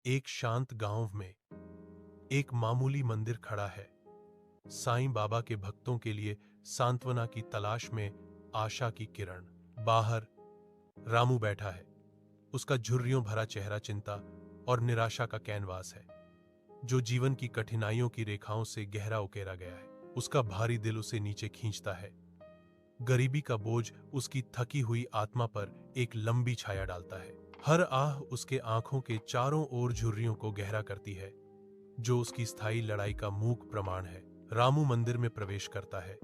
एक शांत गांव में एक मामूली मंदिर खड़ा है। साईं बाबा के भक्तों के लिए सांत्वना की तलाश में आशा की किरण। बाहर रामू बैठा है। उसका झुर्रियों भरा चेहरा चिंता और निराशा का कैनवास है, जो जीवन की कठिनाइयों की रेखाओं से गहरा उकेरा गया है। उसका भारी दिल उसे नीचे खींचता है। गरीबी का बोझ उसकी थकी हुई आत्मा पर एक लंबी छाया डालता है। हर आह उसके आंखों के चारों ओर झुर्रियों को गहरा करती है, जो उसकी स्थायी लड़ाई का मूक प्रमाण है। रामू मंदिर में प्रवेश करता है।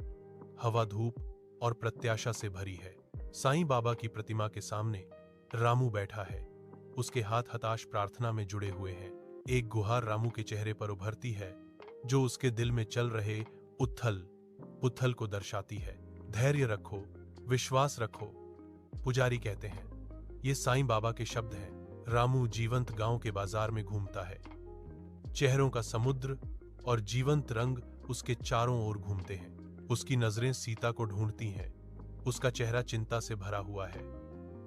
हवा धूप और प्रत्याशा से भरी है। साईं बाबा की प्रतिमा के सामने रामू बैठा है। उसके हाथ हताश प्रार्थना में जुड़े हुए हैं। एक गुहार रामू के चेहरे पर उभरती है, जो उसके दिल में चल रहे उथल पुथल को दर्शाती है। धैर्य रखो, विश्वास रखो, पुजारी कहते हैं। ये साईं बाबा के शब्द हैं। रामू जीवंत गांव के बाजार में घूमता है। चेहरों का समुद्र और जीवंत रंग उसके चारों ओर घूमते हैं। उसकी नजरें सीता को ढूंढती हैं। उसका चेहरा चिंता से भरा हुआ है,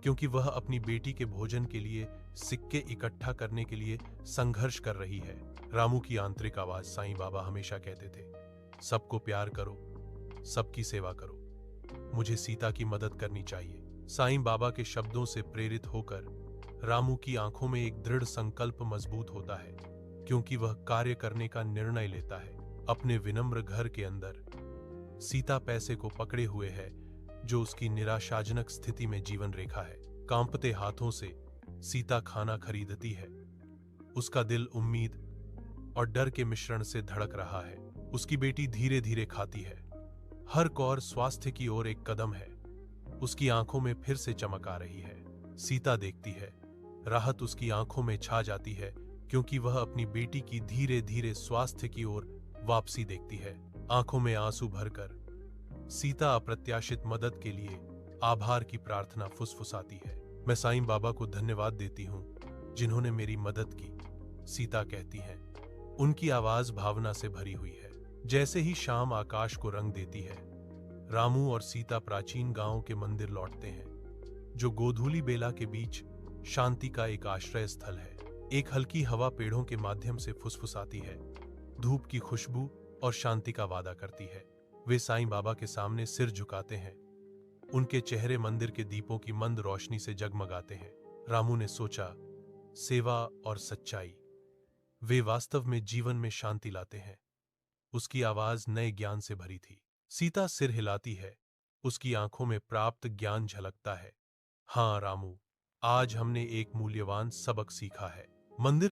क्योंकि वह अपनी बेटी के भोजन के लिए सिक्के इकट्ठा करने के लिए संघर्ष कर रही है। रामू की आंतरिक आवाज साईं बाबा हमेशा कहते थे, सबको प्यार करो, सबकी सेवा करो, मुझे सीता की मदद करनी चाहिए। साईं बाबा के शब्दों से प्रेरित होकर रामू की आंखों में एक दृढ़ संकल्प मजबूत होता है, क्योंकि वह कार्य करने का निर्णय लेता है। अपने विनम्र घर के अंदर सीता पैसे को पकड़े हुए है, जो उसकी निराशाजनक स्थिति में जीवन रेखा है। कांपते हाथों से सीता खाना खरीदती है। उसका दिल उम्मीद और डर के मिश्रण से धड़क रहा है। उसकी बेटी धीरे धीरे खाती है। हर कौर स्वास्थ्य की ओर एक कदम है। उसकी आंखों में फिर से चमक आ रही है। सीता देखती है। राहत उसकी आंखों में छा जाती है, क्योंकि वह अपनी बेटी की धीरे धीरे स्वास्थ्य की ओर वापसी देखती है। आंखों में आंसू भरकर सीता अप्रत्याशित मदद के लिए आभार की प्रार्थना फुसफुसाती है। मैं साईं बाबा को धन्यवाद देती हूँ, जिन्होंने मेरी मदद की, सीता कहती है। उनकी आवाज भावना से भरी हुई है। जैसे ही शाम आकाश को रंग देती है, रामू और सीता प्राचीन गांव के मंदिर लौटते हैं, जो गोधूली बेला के बीच शांति का एक आश्रय स्थल है। एक हल्की हवा पेड़ों के माध्यम से फुसफुसाती है, धूप की खुशबू और शांति का वादा करती है। वे साईं बाबा के सामने सिर झुकाते हैं। उनके चेहरे मंदिर के दीपों की मंद रोशनी से जगमगाते हैं। रामू ने सोचा, सेवा और सच्चाई, वे वास्तव में जीवन में शांति लाते हैं। उसकी आवाज नए ज्ञान से भरी थी। सीता सिर हिलाती है। उसकी आंखों में प्राप्त ज्ञान झलकता है। हाँ रामू, आज हमने एक मूल्यवान सबक सीखा है। मंदिर